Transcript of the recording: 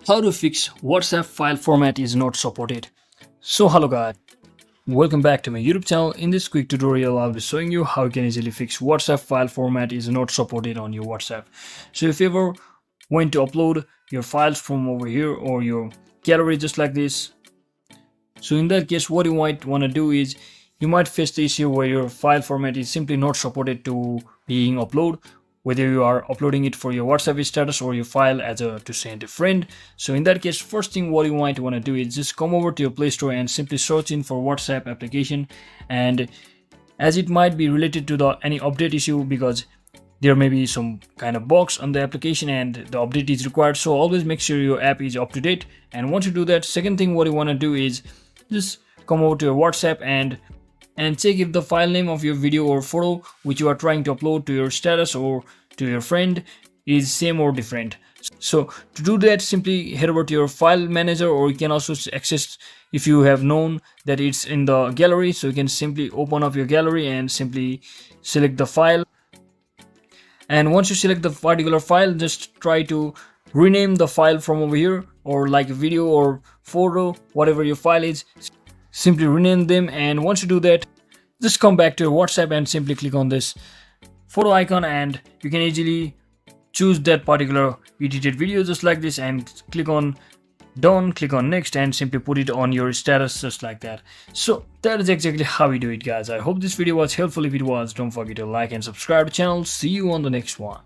How to fix WhatsApp file format is not supported. So hello guys, welcome back to my YouTube channel. In this quick tutorial I'll be showing you how you can easily fix WhatsApp file format is not supported on your WhatsApp. So if you ever want to upload your files from over here or your gallery just like this, so in that case what you might want to do is you might face the issue where your file format is simply not supported to being uploaded, whether you are uploading it for your WhatsApp status or your file as a to send a friend. So in that case, first thing what you might want to do is just come over to your Play Store and simply search in for WhatsApp application, and as it might be related to the any update issue, because there may be some kind of box on the application and the update is required, so always make sure your app is up to date. And once you do that, second thing what you want to do is just come over to your WhatsApp and check if the file name of your video or photo which you are trying to upload to your status or to your friend is same or different. So to do that, simply head over to your file manager, or you can also access if you have known that it's in the gallery, so you can simply open up your gallery and simply select the file. And once you select the particular file, just try to rename the file from over here, or like a video or photo, whatever your file is, simply rename them. And once you do that, just come back to your WhatsApp and simply click on this photo icon, and you can easily choose that particular edited video just like this and click on done, click on next, and simply put it on your status just like that. So that is exactly how we do it, guys. I hope this video was helpful. If it was, don't forget to like and subscribe to the channel. See you on the next one.